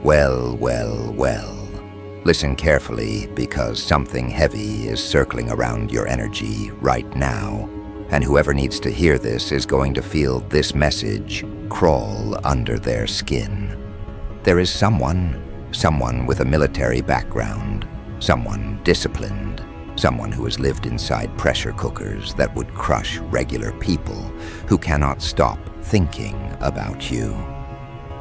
Well, well, well. Listen carefully, because something heavy is circling around your energy right now, and whoever needs to hear this is going to feel this message crawl under their skin. There is someone with a military background, someone disciplined, someone who has lived inside pressure cookers that would crush regular people, who cannot stop thinking about you.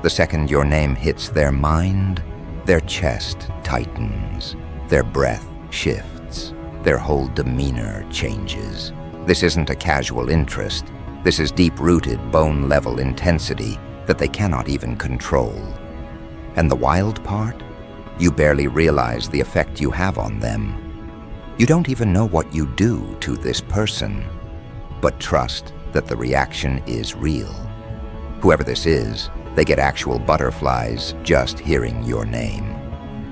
The second your name hits their mind, their chest tightens, their breath shifts, their whole demeanor changes. This isn't a casual interest. This is deep-rooted, bone-level intensity that they cannot even control. And the wild part? You barely realize the effect you have on them. You don't even know what you do to this person, but trust that the reaction is real. Whoever this is, they get actual butterflies just hearing your name.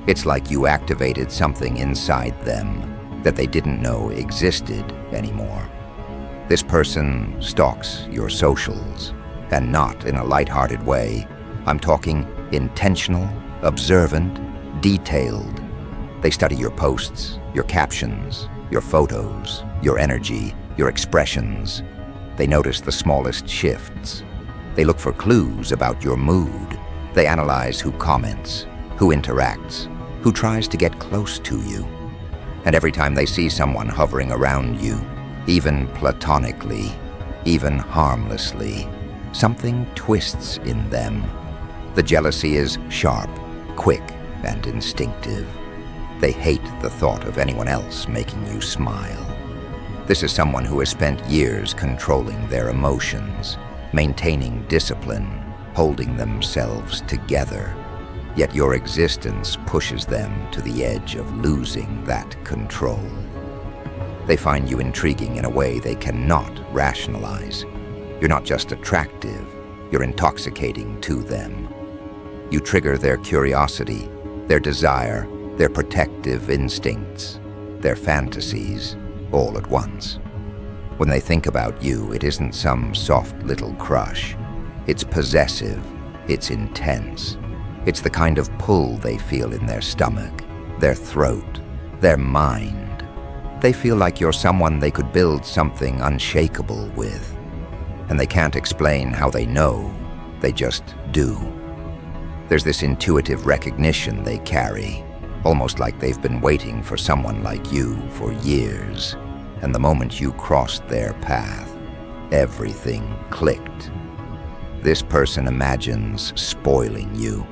It's like you activated something inside them that they didn't know existed anymore. This person stalks your socials, and not in a lighthearted way. I'm talking intentional, observant, detailed. They study your posts, your captions, your photos, your energy, your expressions. They notice the smallest shifts. They look for clues about your mood. They analyze who comments, who interacts, who tries to get close to you. And every time they see someone hovering around you, even platonically, even harmlessly, something twists in them. The jealousy is sharp, quick, and instinctive. They hate the thought of anyone else making you smile. This is someone who has spent years controlling their emotions, maintaining discipline, holding themselves together. Yet your existence pushes them to the edge of losing that control. They find you intriguing in a way they cannot rationalize. You're not just attractive, you're intoxicating to them. You trigger their curiosity, their desire, their protective instincts, their fantasies, all at once. When they think about you, it isn't some soft little crush. It's possessive, it's intense. It's the kind of pull they feel in their stomach, their throat, their mind. They feel like you're someone they could build something unshakable with. And they can't explain how they know, they just do. There's this intuitive recognition they carry, almost like they've been waiting for someone like you for years. And the moment you crossed their path, everything clicked. This person imagines spoiling you.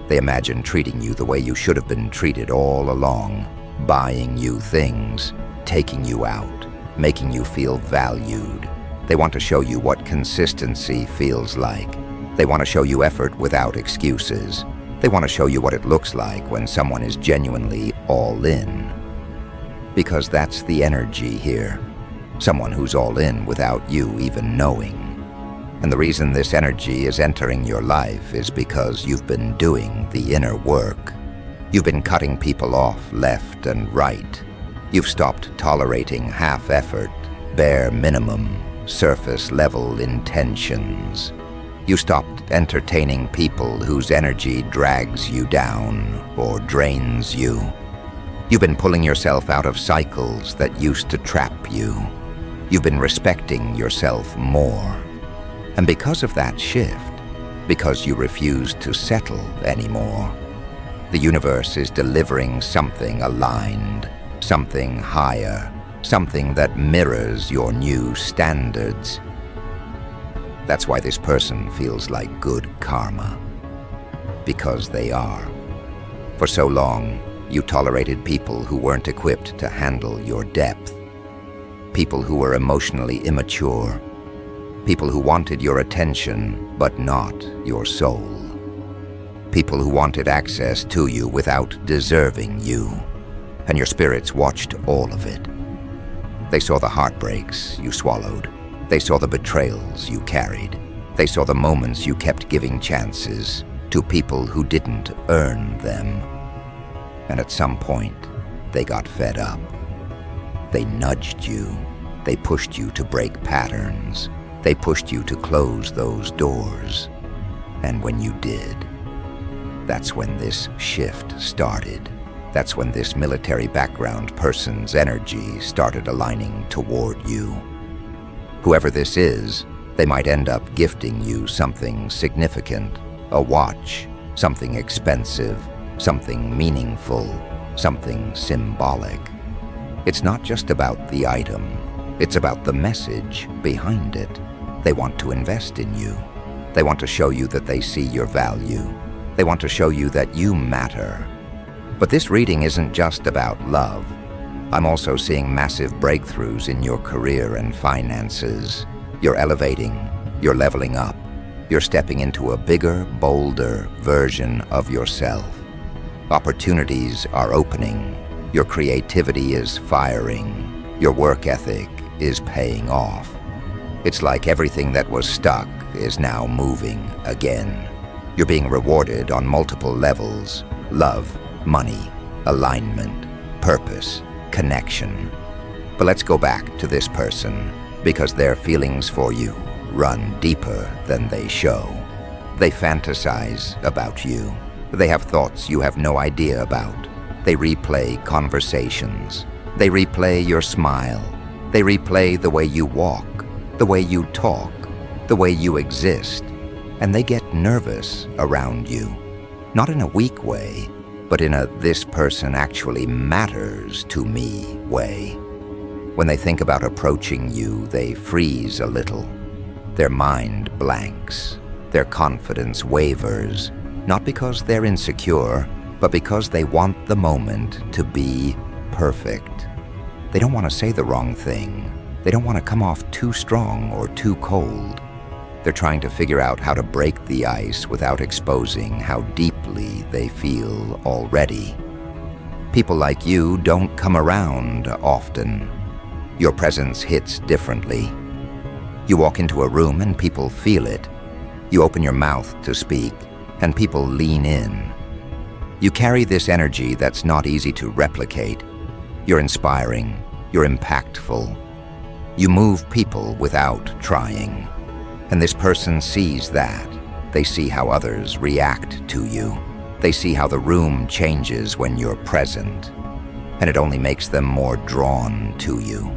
They imagine treating you the way you should have been treated all along, buying you things, taking you out, making you feel valued. They want to show you what consistency feels like. They want to show you effort without excuses. They want to show you what it looks like when someone is genuinely all in. Because that's the energy here. Someone who's all in without you even knowing. And the reason this energy is entering your life is because you've been doing the inner work. You've been cutting people off left and right. You've stopped tolerating half-effort, bare minimum, surface-level intentions. You stopped entertaining people whose energy drags you down or drains you. You've been pulling yourself out of cycles that used to trap you. You've been respecting yourself more. And because of that shift, because you refuse to settle anymore, the universe is delivering something aligned, something higher, something that mirrors your new standards. That's why this person feels like good karma. Because they are. For so long, you tolerated people who weren't equipped to handle your depth. People who were emotionally immature. People who wanted your attention, but not your soul. People who wanted access to you without deserving you. And your spirits watched all of it. They saw the heartbreaks you swallowed. They saw the betrayals you carried. They saw the moments you kept giving chances to people who didn't earn them. And at some point, they got fed up. They nudged you. They pushed you to break patterns. They pushed you to close those doors. And when you did, That's when this shift started. That's when this military background person's energy started aligning toward you. Whoever this is, they might end up gifting you something significant, a watch, something expensive, something meaningful, something symbolic. It's not just about the item, it's about the message behind it. They want to invest in you. They want to show you that they see your value. They want to show you that you matter. But this reading isn't just about love. I'm also seeing massive breakthroughs in your career and finances. You're elevating, you're leveling up, you're stepping into a bigger, bolder version of yourself. Opportunities are opening, your creativity is firing, your work ethic is paying off. It's like everything that was stuck is now moving again. You're being rewarded on multiple levels: love, money, alignment, purpose, connection. But let's go back to this person, because their feelings for you run deeper than they show. They fantasize about you. They have thoughts you have no idea about. They replay conversations. They replay your smile. They replay the way you walk, the way you talk, the way you exist. And they get nervous around you. Not in a weak way, but in a "this person actually matters to me" way. When they think about approaching you, they freeze a little. Their mind blanks. Their confidence wavers, not because they're insecure, but because they want the moment to be perfect. They don't want to say the wrong thing. They don't want to come off too strong or too cold. They're trying to figure out how to break the ice without exposing how deeply they feel already. People like you don't come around often. Your presence hits differently. You walk into a room and people feel it. You open your mouth to speak and people lean in. You carry this energy that's not easy to replicate. You're inspiring. You're impactful. You move people without trying. And this person sees that. They see how others react to you. They see how the room changes when you're present. And it only makes them more drawn to you.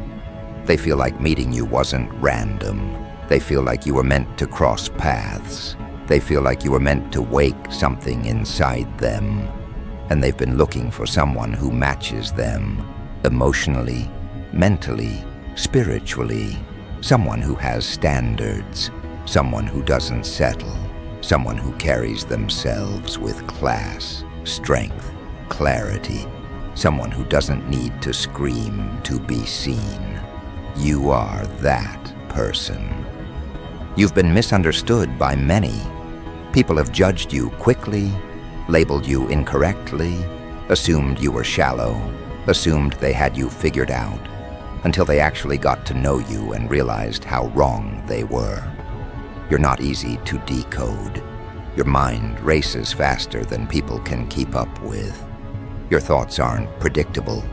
They feel like meeting you wasn't random. They feel like you were meant to cross paths. They feel like you were meant to wake something inside them. And they've been looking for someone who matches them emotionally, mentally, spiritually. Someone who has standards. Someone who doesn't settle. Someone who carries themselves with class, strength, clarity. Someone who doesn't need to scream to be seen. You are that person. You've been misunderstood by many. People have judged you quickly, labeled you incorrectly, assumed you were shallow, assumed they had you figured out, until they actually got to know you and realized how wrong they were. You're not easy to decode. Your mind races faster than people can keep up with. Your thoughts aren't predictable.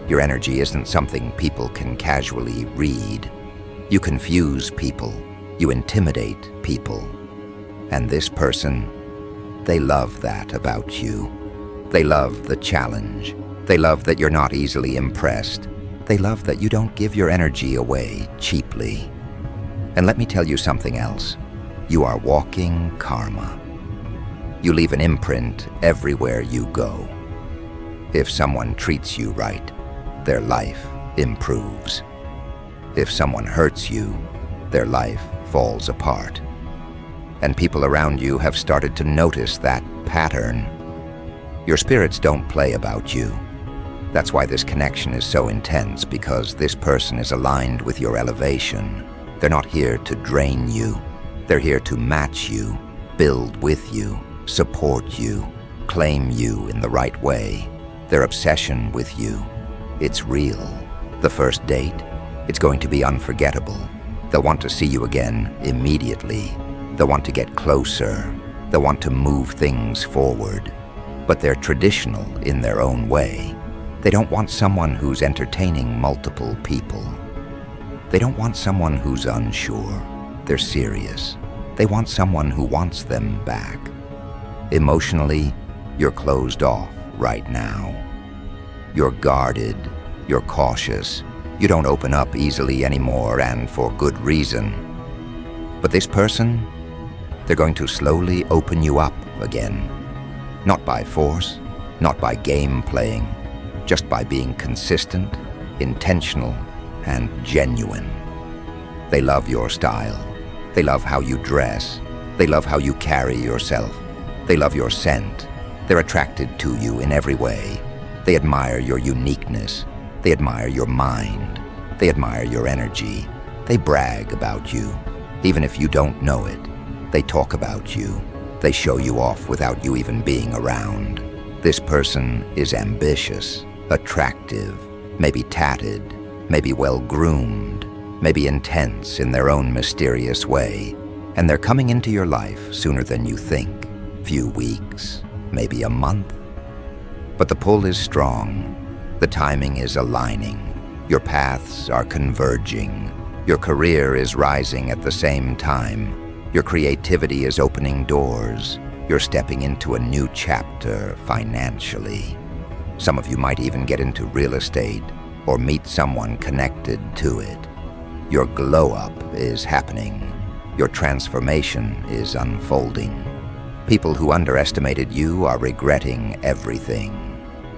Your energy isn't something people can casually read. You confuse people. You intimidate people. And this person, they love that about you. They love the challenge. They love that you're not easily impressed. They love that you don't give your energy away cheaply. And let me tell you something else. You are walking karma. You leave an imprint everywhere you go. If someone treats you right, their life improves. If someone hurts you, their life falls apart. And people around you have started to notice that pattern. Your spirits don't play about you. That's why this connection is so intense, because this person is aligned with your elevation. They're not here to drain you. They're here to match you, build with you, support you, claim you in the right way. Their obsession with you, it's real. The first date, it's going to be unforgettable. They'll want to see you again immediately. They'll want to get closer. They'll want to move things forward. But they're traditional in their own way. They don't want someone who's entertaining multiple people. They don't want someone who's unsure. They're serious. They want someone who wants them back. Emotionally, You're closed off right now. You're guarded, you're cautious, you don't open up easily anymore, and for good reason. But this person, they're going to slowly open you up again. Not by force, not by game playing, just by being consistent, intentional, and genuine. They love your style. They love how you dress. They love how you carry yourself. They love your scent. They're attracted to you in every way. They admire your uniqueness. They admire your mind. They admire your energy. They brag about you. Even if you don't know it, they talk about you. They show you off without you even being around. This person is ambitious, attractive, maybe tatted, maybe well-groomed, maybe intense in their own mysterious way, and they're coming into your life sooner than you think. Few weeks, maybe a month. But the pull is strong. The timing is aligning. Your paths are converging. Your career is rising at the same time. Your creativity is opening doors. You're stepping into a new chapter financially. Some of you might even get into real estate or meet someone connected to it. Your glow-up is happening. Your transformation is unfolding. People who underestimated you are regretting everything.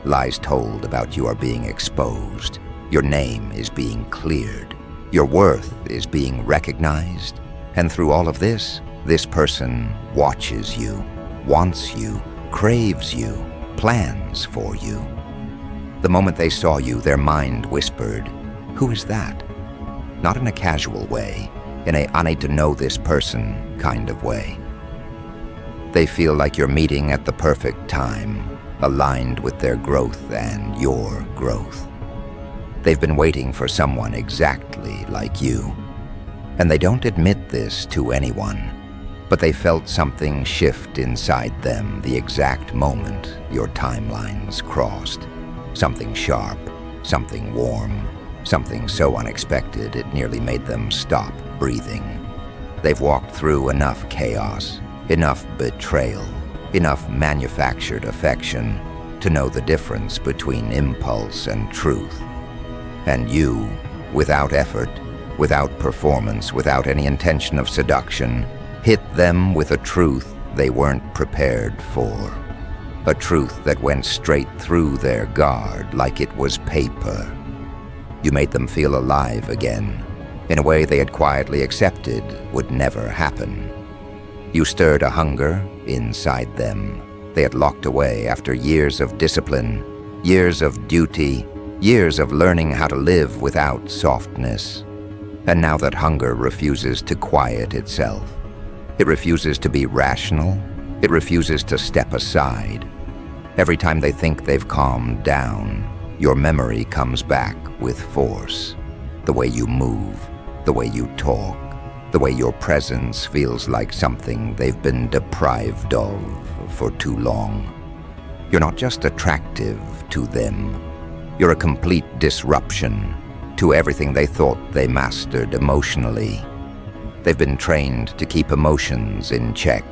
Lies told about you are being exposed. Your name is being cleared. Your worth is being recognized. And through all of this person watches you, wants you, craves you, plans for you. The moment they saw you, their mind whispered, "Who is that?" Not in a casual way, in a "I need to know this person" kind of way. They feel like you're meeting at the perfect time, aligned with their growth and your growth. They've been waiting for someone exactly like you. And they don't admit this to anyone, but they felt something shift inside them the exact moment your timelines crossed. Something sharp, something warm, something so unexpected it nearly made them stop breathing. They've walked through enough chaos, enough betrayal, enough manufactured affection to know the difference between impulse and truth. And you, without effort, without performance, without any intention of seduction, hit them with a truth they weren't prepared for. A truth that went straight through their guard like it was paper. You made them feel alive again, in a way they had quietly accepted would never happen. You stirred a hunger inside them they had locked away after years of discipline, years of duty, years of learning how to live without softness. And now that hunger refuses to quiet itself. It refuses to be rational. It refuses to step aside. Every time they think they've calmed down, your memory comes back with force. The way you move, the way you talk, the way your presence feels like something they've been deprived of for too long. You're not just attractive to them. You're a complete disruption to everything they thought they mastered emotionally. They've been trained to keep emotions in check.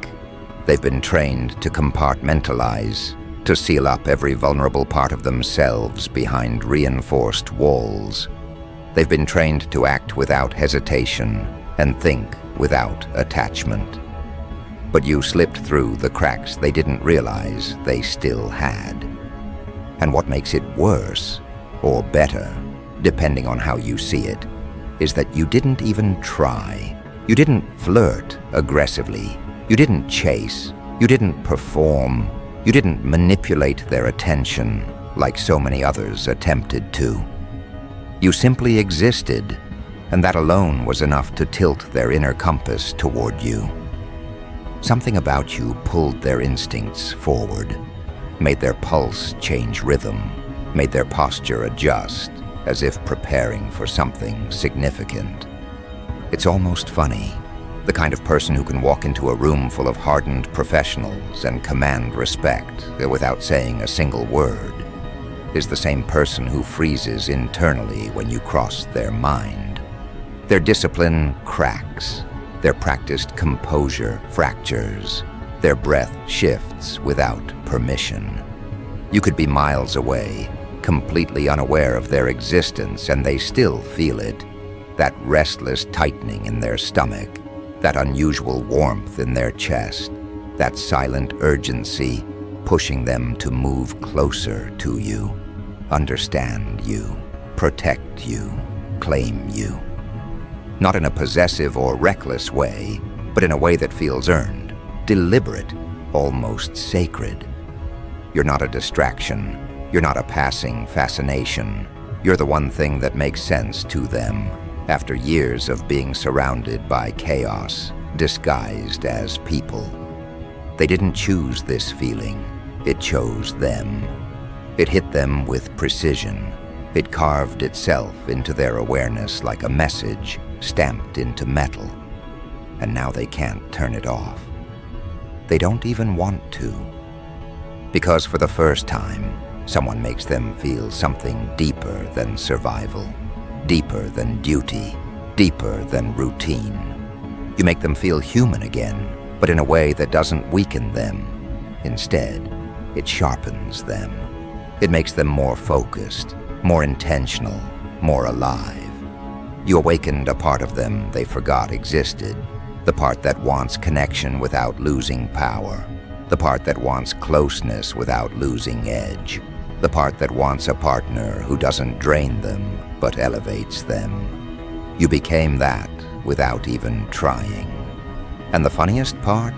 They've been trained to compartmentalize, to seal up every vulnerable part of themselves behind reinforced walls. They've been trained to act without hesitation and think without attachment. But you slipped through the cracks they didn't realize they still had. And what makes it worse, or better, depending on how you see it, is that you didn't even try. You didn't flirt aggressively. You didn't chase. You didn't perform. You didn't manipulate their attention like so many others attempted to. You simply existed, and that alone was enough to tilt their inner compass toward you. Something about you pulled their instincts forward, made their pulse change rhythm, made their posture adjust, as if preparing for something significant. It's almost funny. The kind of person who can walk into a room full of hardened professionals and command respect without saying a single word is the same person who freezes internally when you cross their mind. Their discipline cracks. Their practiced composure fractures. Their breath shifts without permission. You could be miles away, completely unaware of their existence, and they still feel it. That restless tightening in their stomach, that unusual warmth in their chest, that silent urgency pushing them to move closer to you, understand you, protect you, claim you. Not in a possessive or reckless way, but in a way that feels earned, deliberate, almost sacred. You're not a distraction. You're not a passing fascination. You're the one thing that makes sense to them after years of being surrounded by chaos, disguised as people. They didn't choose this feeling. It chose them. It hit them with precision. It carved itself into their awareness like a message stamped into metal. And now they can't turn it off. They don't even want to. Because for the first time, someone makes them feel something deeper than survival, deeper than duty, deeper than routine. You make them feel human again, but in a way that doesn't weaken them. Instead, it sharpens them. It makes them more focused, more intentional, more alive. You awakened a part of them they forgot existed, the part that wants connection without losing power, the part that wants closeness without losing edge, the part that wants a partner who doesn't drain them but elevates them. You became that without even trying. And the funniest part?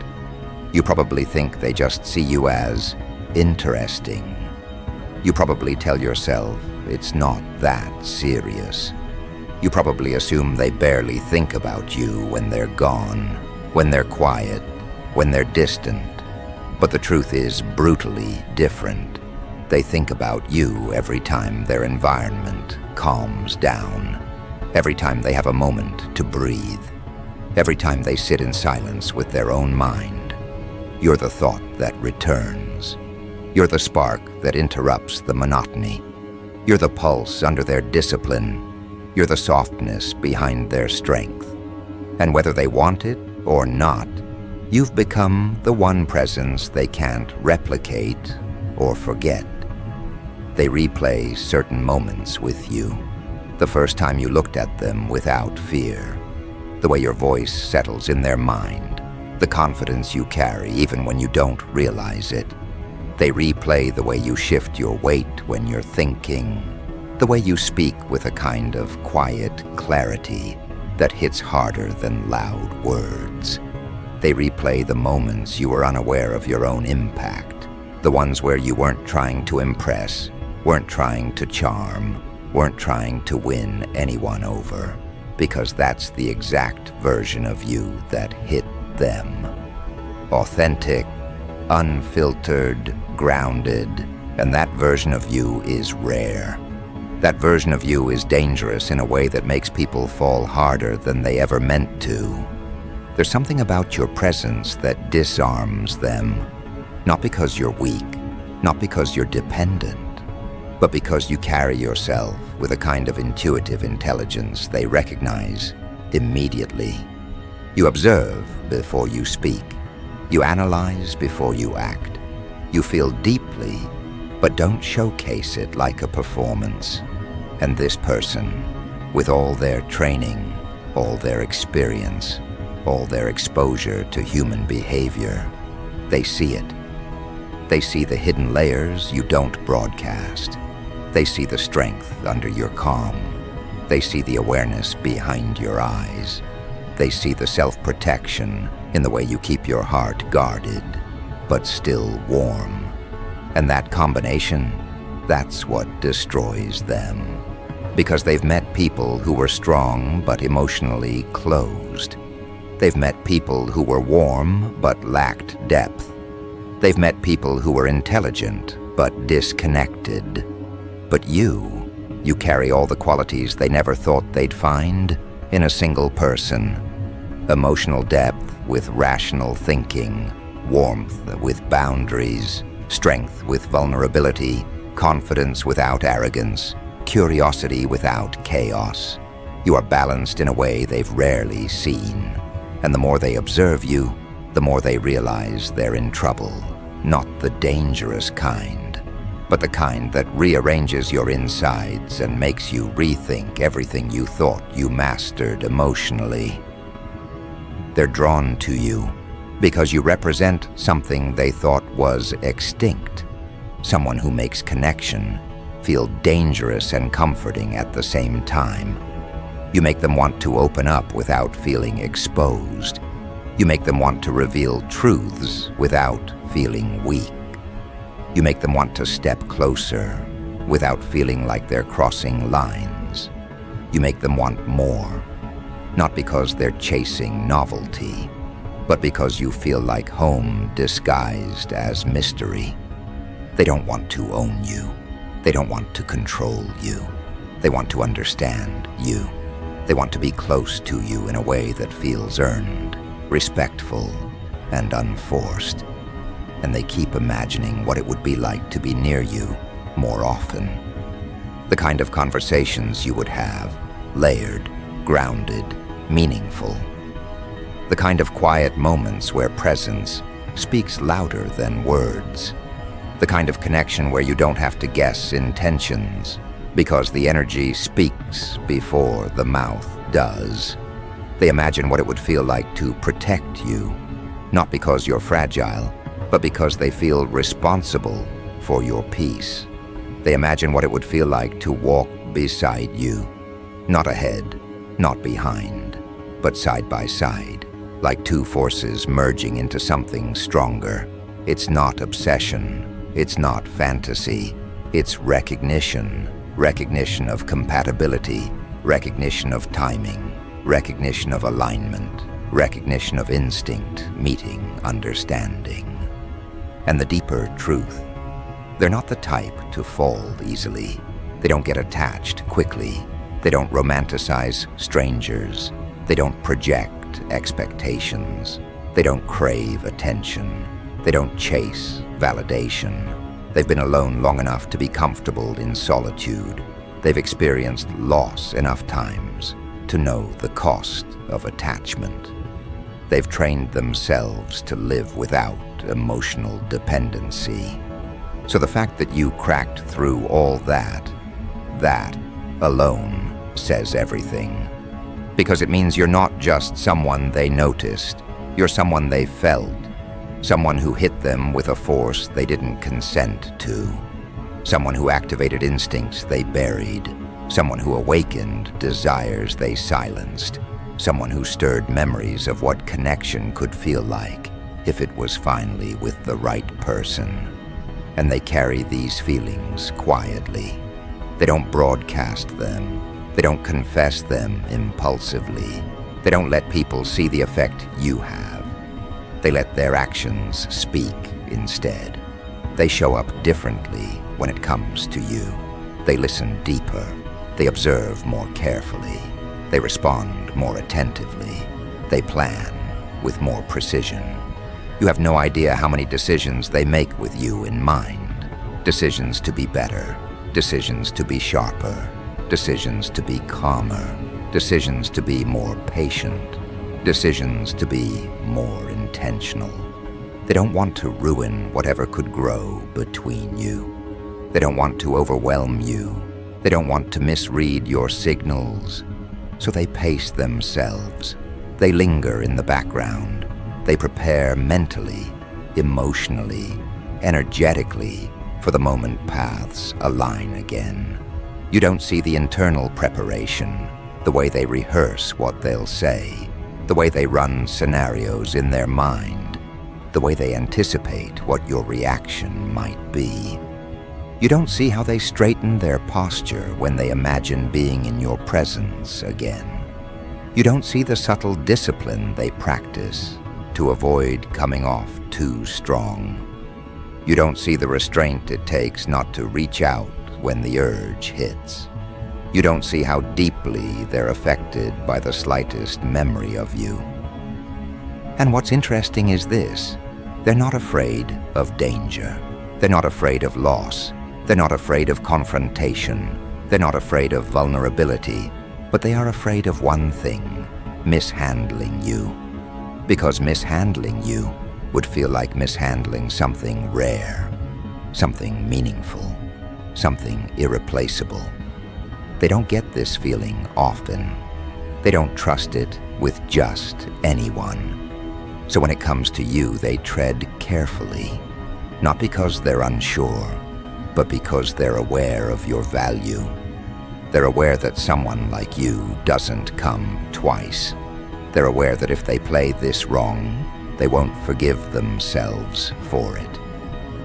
You probably think they just see you as interesting. You probably tell yourself it's not that serious. You probably assume they barely think about you when they're gone, when they're quiet, when they're distant. But the truth is brutally different. They think about you every time their environment calms down, every time they have a moment to breathe, every time they sit in silence with their own mind. You're the thought that returns. You're the spark that interrupts the monotony. You're the pulse under their discipline. You're the softness behind their strength. And whether they want it or not, you've become the one presence they can't replicate or forget. They replay certain moments with you. The first time you looked at them without fear. The way your voice settles in their mind. The confidence you carry even when you don't realize it. They replay the way you shift your weight when you're thinking. The way you speak with a kind of quiet clarity that hits harder than loud words. They replay the moments you were unaware of your own impact. The ones where you weren't trying to impress, weren't trying to charm, weren't trying to win anyone over. Because that's the exact version of you that hit them. Authentic, unfiltered, grounded, and that version of you is rare. That version of you is dangerous in a way that makes people fall harder than they ever meant to. There's something about your presence that disarms them, not because you're weak, not because you're dependent, but because you carry yourself with a kind of intuitive intelligence they recognize immediately. You observe before you speak. You analyze before you act. You feel deeply, but don't showcase it like a performance. And this person, with all their training, all their experience, all their exposure to human behavior, they see it. They see the hidden layers you don't broadcast. They see the strength under your calm. They see the awareness behind your eyes. They see the self-protection in the way you keep your heart guarded, but still warm. And that combination, that's what destroys them. Because they've met people who were strong but emotionally closed. They've met people who were warm but lacked depth. They've met people who were intelligent but disconnected. But you carry all the qualities they never thought they'd find in a single person. Emotional depth with rational thinking, warmth with boundaries, strength with vulnerability, confidence without arrogance, curiosity without chaos. You are balanced in a way they've rarely seen. And the more they observe you, the more they realize they're in trouble, not the dangerous kind, but the kind that rearranges your insides and makes you rethink everything you thought you mastered emotionally. They're drawn to you because you represent something they thought was extinct, someone who makes connection feel dangerous and comforting at the same time. You make them want to open up without feeling exposed. You make them want to reveal truths without feeling weak. You make them want to step closer without feeling like they're crossing lines. You make them want more, not because they're chasing novelty, but because you feel like home disguised as mystery. They don't want to own you. They don't want to control you. They want to understand you. They want to be close to you in a way that feels earned, respectful, and unforced. And they keep imagining what it would be like to be near you more often. The kind of conversations you would have, layered, grounded, meaningful. The kind of quiet moments where presence speaks louder than words. The kind of connection where you don't have to guess intentions, because the energy speaks before the mouth does. They imagine what it would feel like to protect you, not because you're fragile, but because they feel responsible for your peace. They imagine what it would feel like to walk beside you, not ahead, not behind, but side by side, like two forces merging into something stronger. It's not obsession, it's not fantasy, it's recognition. Recognition of compatibility, recognition of timing, recognition of alignment, recognition of instinct meeting understanding. And the deeper truth, they're not the type to fall easily. They don't get attached quickly. They don't romanticize strangers. They don't project expectations. They don't crave attention. They don't chase validation. They've been alone long enough to be comfortable in solitude. They've experienced loss enough times to know the cost of attachment. They've trained themselves to live without emotional dependency. So the fact that you cracked through all that alone says everything. Because it means you're not just someone they noticed, you're someone they felt. Someone who hit them with a force they didn't consent to. Someone who activated instincts they buried. Someone who awakened desires they silenced. Someone who stirred memories of what connection could feel like if it was finally with the right person. And they carry these feelings quietly. They don't broadcast them. They don't confess them impulsively. They don't let people see the effect you have. They let their actions speak instead. They show up differently when it comes to you. They listen deeper. They observe more carefully. They respond more attentively. They plan with more precision. You have no idea how many decisions they make with you in mind. Decisions to be better. Decisions to be sharper. Decisions to be calmer. Decisions to be more patient. Decisions to be more intentional. They don't want to ruin whatever could grow between you. They don't want to overwhelm you. They don't want to misread your signals. So they pace themselves. They linger in the background. They prepare mentally, emotionally, energetically for the moment paths align again. You don't see the internal preparation, the way they rehearse what they'll say, the way they run scenarios in their mind, the way they anticipate what your reaction might be. You don't see how they straighten their posture when they imagine being in your presence again. You don't see the subtle discipline they practice to avoid coming off too strong. You don't see the restraint it takes not to reach out when the urge hits. You don't see how deeply they're affected by the slightest memory of you. And what's interesting is this: they're not afraid of danger. They're not afraid of loss. They're not afraid of confrontation. They're not afraid of vulnerability. But they are afraid of one thing: mishandling you. because mishandling you would feel like mishandling something rare, something meaningful, something irreplaceable. They don't get this feeling often. They don't trust it with just anyone. So when it comes to you, they tread carefully, not because they're unsure, but because they're aware of your value. They're aware that someone like you doesn't come twice. They're aware that if they play this wrong, they won't forgive themselves for it.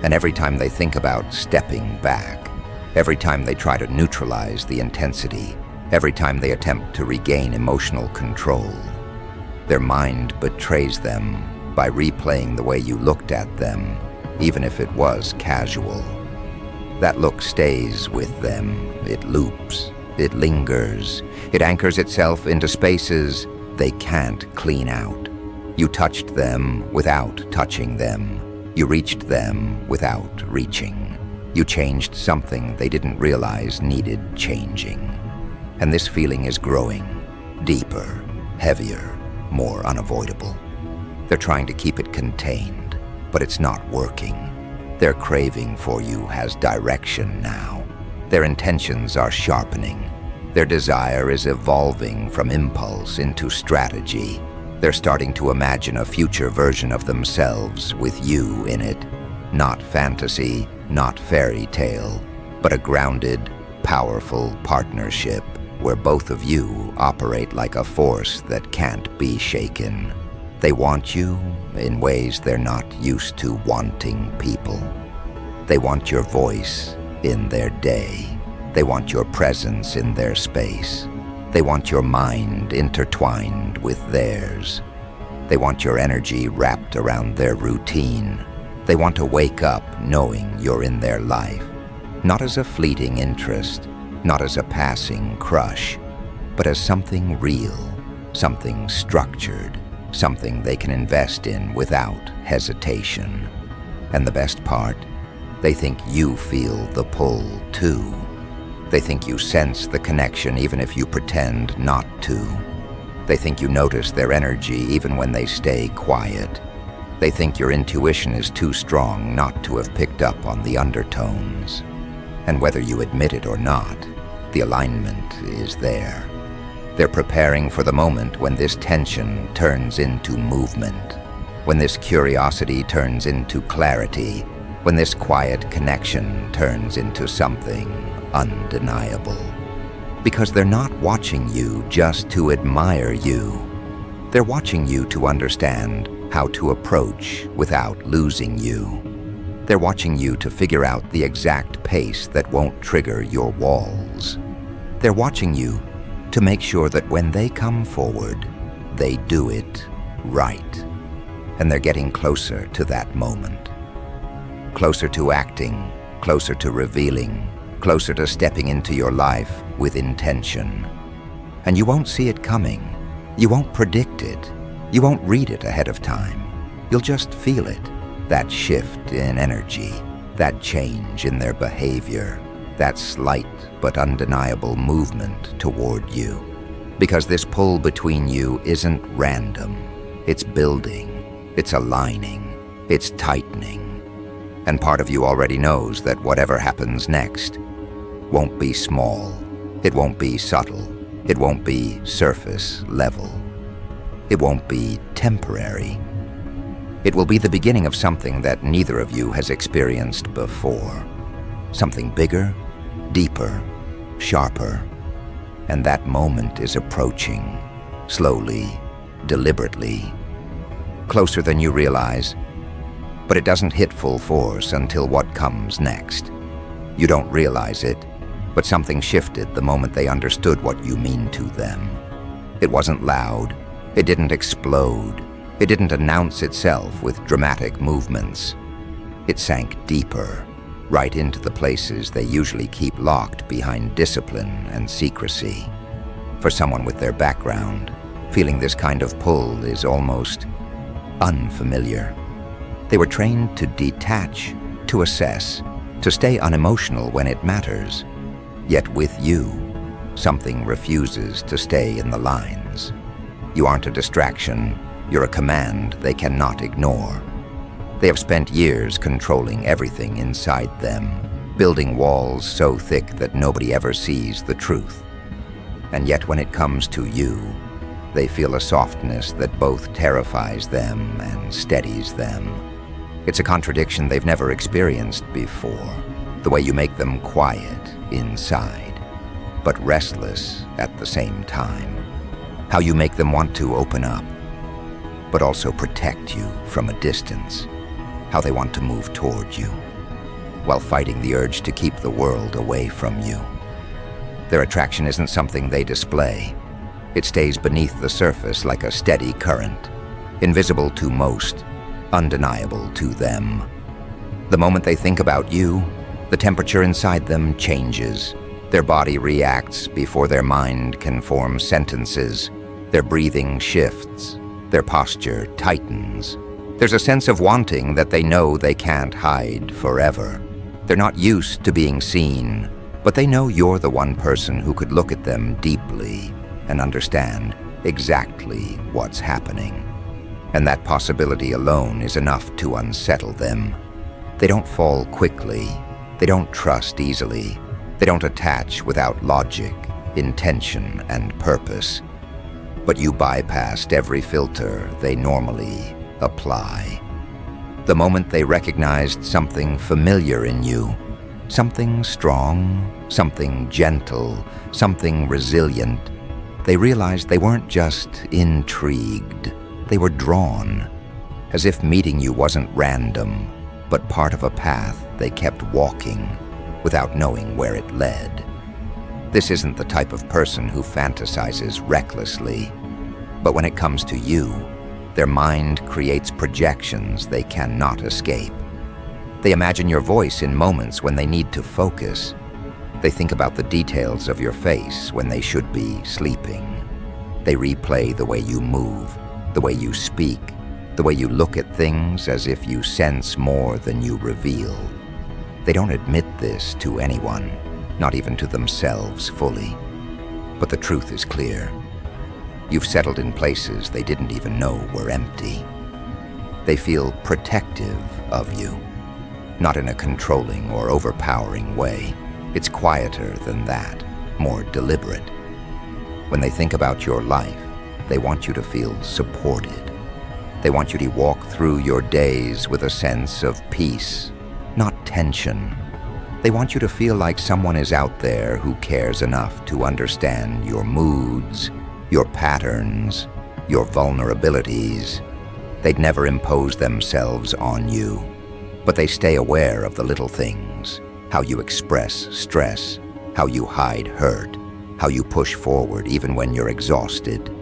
And every time they think about stepping back, every time they try to neutralize the intensity, every time they attempt to regain emotional control, their mind betrays them by replaying the way you looked at them, even if it was casual. That look stays with them. It loops. It lingers. It anchors itself into spaces they can't clean out. You touched them without touching them. You reached them without reaching. You changed something they didn't realize needed changing. And this feeling is growing, deeper, heavier, more unavoidable. They're trying to keep it contained, but it's not working. Their craving for you has direction now. Their intentions are sharpening. Their desire is evolving from impulse into strategy. They're starting to imagine a future version of themselves with you in it. Not fantasy, not fairy tale, but a grounded, powerful partnership where both of you operate like a force that can't be shaken. They want you in ways they're not used to wanting people. They want your voice in their day. They want your presence in their space. They want your mind intertwined with theirs. They want your energy wrapped around their routine. They want to wake up knowing you're in their life, not as a fleeting interest, not as a passing crush, but as something real, something structured, something they can invest in without hesitation. And the best part, they think you feel the pull too. They think you sense the connection even if you pretend not to. They think you notice their energy even when they stay quiet. They think your intuition is too strong not to have picked up on the undertones. And whether you admit it or not, the alignment is there. They're preparing for the moment when this tension turns into movement, when this curiosity turns into clarity, when this quiet connection turns into something undeniable. Because they're not watching you just to admire you. They're watching you to understand how to approach without losing you. They're watching you to figure out the exact pace that won't trigger your walls. They're watching you to make sure that when they come forward, they do it right. And they're getting closer to that moment. Closer to acting, closer to revealing, closer to stepping into your life with intention. And you won't see it coming. You won't predict it. You won't read it ahead of time. You'll just feel it. That shift in energy, that change in their behavior, that slight but undeniable movement toward you. Because this pull between you isn't random. It's building, it's aligning, it's tightening. And part of you already knows that whatever happens next won't be small, it won't be subtle, it won't be surface level, it won't be temporary. It will be the beginning of something that neither of you has experienced before. Something bigger, deeper, sharper. And that moment is approaching, slowly, deliberately, closer than you realize. But it doesn't hit full force until what comes next. You don't realize it, but something shifted the moment they understood what you mean to them. It wasn't loud, it didn't explode, it didn't announce itself with dramatic movements. It sank deeper, right into the places they usually keep locked behind discipline and secrecy. For someone with their background, feeling this kind of pull is almost unfamiliar. They were trained to detach, to assess, to stay unemotional when it matters. Yet with you, something refuses to stay in the lines. You aren't a distraction, You're a command they cannot ignore. They have spent years controlling everything inside them, building walls so thick that nobody ever sees the truth. And yet when it comes to you, they feel a softness that both terrifies them and steadies them. It's a contradiction they've never experienced before, the way you make them quiet inside, but restless at the same time. How you make them want to open up, but also protect you from a distance. How they want to move toward you, while fighting the urge to keep the world away from you. Their attraction isn't something they display. It stays beneath the surface like a steady current, invisible to most, undeniable to them. The moment they think about you, the temperature inside them changes. Their body reacts before their mind can form sentences. Their breathing shifts. Their posture tightens. There's a sense of wanting that they know they can't hide forever. They're not used to being seen, but they know you're the one person who could look at them deeply and understand exactly what's happening. And that possibility alone is enough to unsettle them. They don't fall quickly. They don't trust easily. They don't attach without logic, intention, and purpose. But you bypassed every filter they normally apply. The moment they recognized something familiar in you, something strong, something gentle, something resilient, they realized they weren't just intrigued, they were drawn, as if meeting you wasn't random, but part of a path they kept walking without knowing where it led. This isn't the type of person who fantasizes recklessly, but when it comes to you, their mind creates projections they cannot escape. They imagine your voice in moments when they need to focus. They think about the details of your face when they should be sleeping. They replay the way you move, the way you speak, the way you look at things as if you sense more than you reveal. They don't admit this to anyone, not even to themselves fully. But the truth is clear. You've settled in places they didn't even know were empty. They feel protective of you, not in a controlling or overpowering way. It's quieter than that, more deliberate. When they think about your life, they want you to feel supported. They want you to walk through your days with a sense of peace, not tension. They want you to feel like someone is out there who cares enough to understand your moods, your patterns, your vulnerabilities. They'd never impose themselves on you, but they stay aware of the little things, how you express stress, how you hide hurt, how you push forward even when you're exhausted.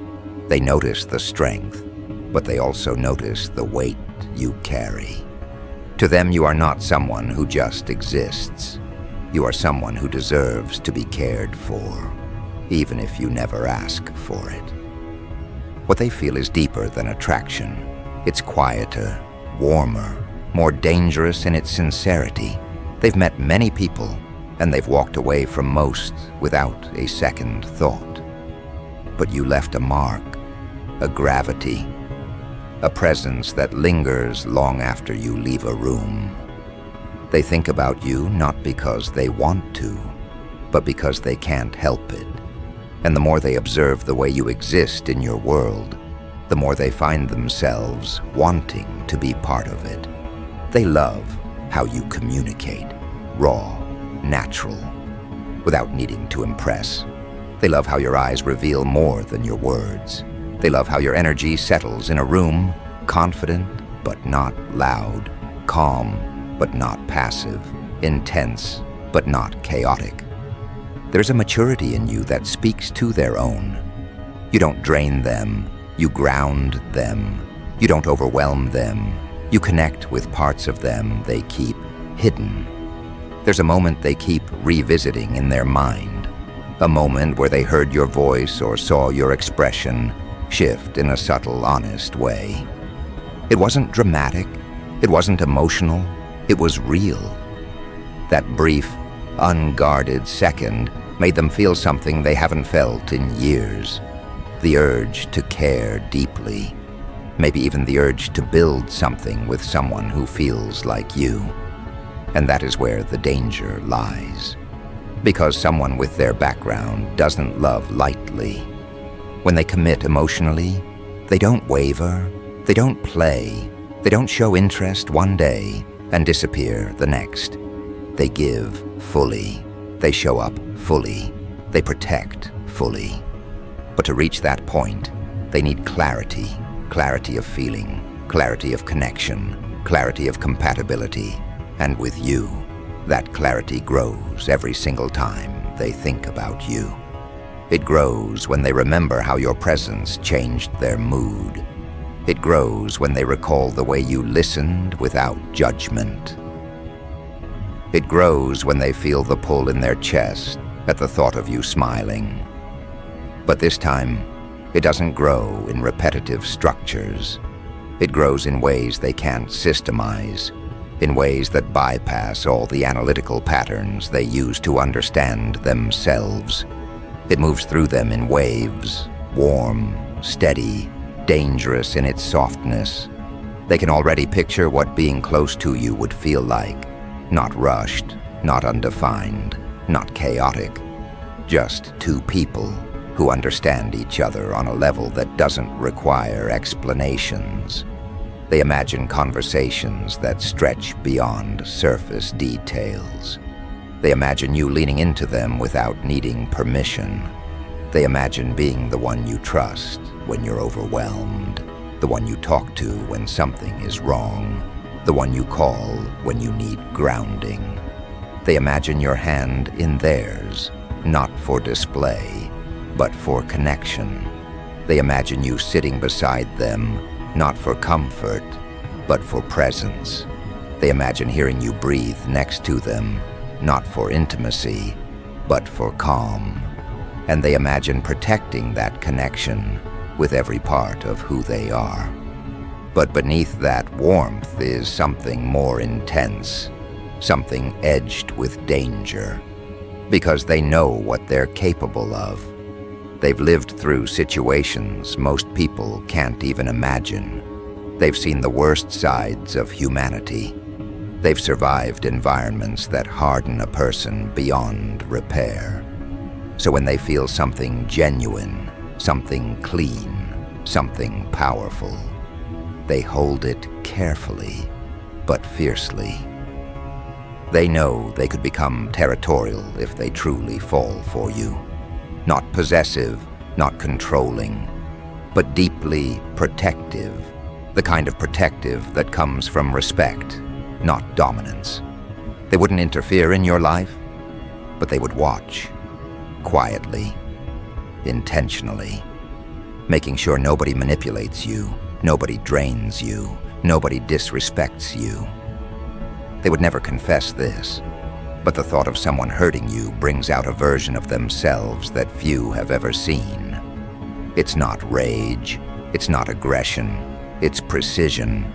They notice the strength, but they also notice the weight you carry. To them, you are not someone who just exists. You are someone who deserves to be cared for, even if you never ask for it. What they feel is deeper than attraction. It's quieter, warmer, more dangerous in its sincerity. They've met many people, and they've walked away from most without a second thought. But you left a mark, a gravity, a presence that lingers long after you leave a room. They think about you not because they want to, but because they can't help it. And the more they observe the way you exist in your world, the more they find themselves wanting to be part of it. They love how you communicate, raw, natural, without needing to impress. They love how your eyes reveal more than your words. They love how your energy settles in a room, confident but not loud, calm but not passive, intense but not chaotic. There's a maturity in you that speaks to their own. You don't drain them, you ground them. You don't overwhelm them. You connect with parts of them they keep hidden. There's a moment they keep revisiting in their mind, a moment where they heard your voice or saw your expression shift in a subtle, honest way. It wasn't dramatic, it wasn't emotional, it was real. That brief, unguarded second made them feel something they haven't felt in years, the urge to care deeply. maybe even the urge to build something with someone who feels like you. And that is where the danger lies. Because someone with their background doesn't love lightly. When they commit emotionally, they don't waver, they don't play, they don't show interest one day and disappear the next. They give fully, they show up fully, they protect fully. But to reach that point, they need clarity, clarity of feeling, clarity of connection, clarity of compatibility. And with you, that clarity grows every single time they think about you. It grows when they remember how your presence changed their mood. It grows when they recall the way you listened without judgment. It grows when they feel the pull in their chest at the thought of you smiling. But this time, it doesn't grow in repetitive structures. It grows in ways they can't systemize, in ways that bypass all the analytical patterns they use to understand themselves. It moves through them in waves, warm, steady, dangerous in its softness. They can already picture what being close to you would feel like. Not rushed, not undefined, not chaotic. Just two people who understand each other on a level that doesn't require explanations. They imagine conversations that stretch beyond surface details. They imagine you leaning into them without needing permission. They imagine being the one you trust when you're overwhelmed, the one you talk to when something is wrong, the one you call when you need grounding. They imagine your hand in theirs, not for display, but for connection. They imagine you sitting beside them, not for comfort, but for presence. They imagine hearing you breathe next to them, not for intimacy, but for calm. And they imagine protecting that connection with every part of who they are. But beneath that warmth is something more intense, something edged with danger, because they know what they're capable of. They've lived through situations most people can't even imagine. They've seen the worst sides of humanity. They've survived environments that harden a person beyond repair. So when they feel something genuine, something clean, something powerful, they hold it carefully, but fiercely. They know they could become territorial if they truly fall for you. Not possessive, not controlling, but deeply protective. The kind of protective that comes from respect, not dominance. They wouldn't interfere in your life, but they would watch, quietly, intentionally, making sure nobody manipulates you, nobody drains you, nobody disrespects you. They would never confess this, but the thought of someone hurting you brings out a version of themselves that few have ever seen. It's not rage, it's not aggression, it's precision.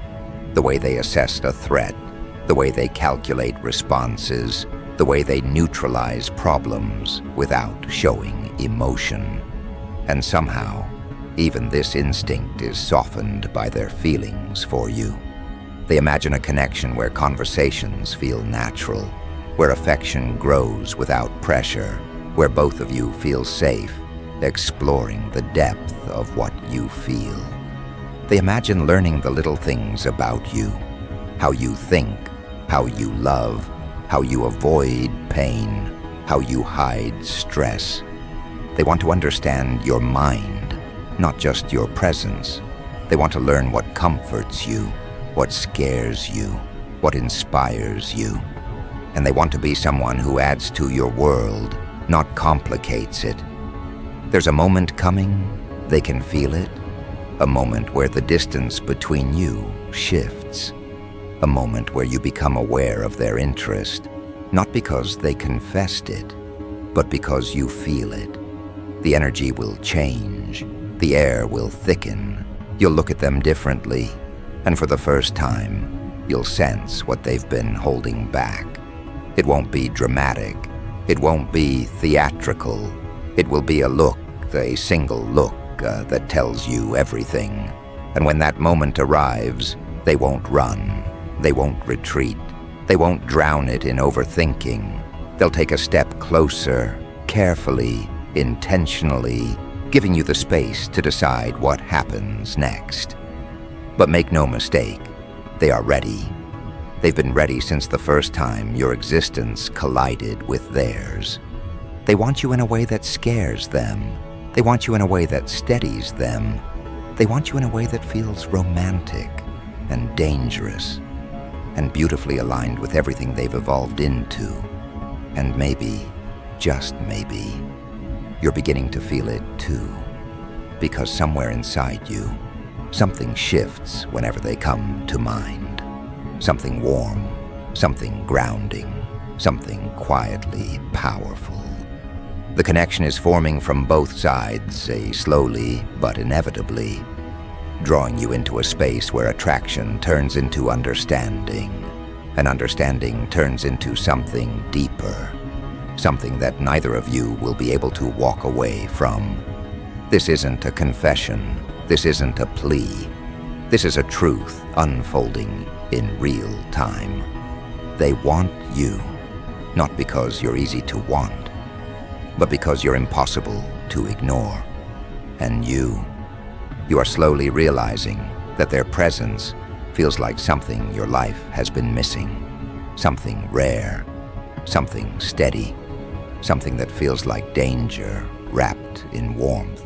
The way they assess a threat, the way they calculate responses, the way they neutralize problems without showing emotion. And somehow, even this instinct is softened by their feelings for you. They imagine a connection where conversations feel natural, where affection grows without pressure, where both of you feel safe, exploring the depth of what you feel. They imagine learning the little things about you, how you think, how you love, how you avoid pain, how you hide stress. They want to understand your mind, not just your presence. They want to learn what comforts you, what scares you, what inspires you. And they want to be someone who adds to your world, not complicates it. There's a moment coming, they can feel it, a moment where the distance between you shifts, a moment where you become aware of their interest, not because they confessed it, but because you feel it. The energy will change, the air will thicken, you'll look at them differently, and for the first time, you'll sense what they've been holding back. It won't be dramatic, it won't be theatrical, it will be a look, a single look that tells you everything. And when that moment arrives, they won't run, they won't retreat, they won't drown it in overthinking. They'll take a step closer, carefully, intentionally, giving you the space to decide what happens next. But make no mistake, they are ready. They've been ready since the first time your existence collided with theirs. They want you in a way that scares them. They want you in a way that steadies them. They want you in a way that feels romantic and dangerous and beautifully aligned with everything they've evolved into. And maybe, just maybe, you're beginning to feel it too. Because somewhere inside you, something shifts whenever they come to mind. Something warm, something grounding, something quietly powerful. The connection is forming from both sides, slowly but inevitably, drawing you into a space where attraction turns into understanding, and understanding turns into something deeper, something that neither of you will be able to walk away from. This isn't a confession. This isn't a plea. This is a truth unfolding in real time. They want you, not because you're easy to want, but because you're impossible to ignore. And you are slowly realizing that their presence feels like something your life has been missing, something rare, something steady, something that feels like danger wrapped in warmth.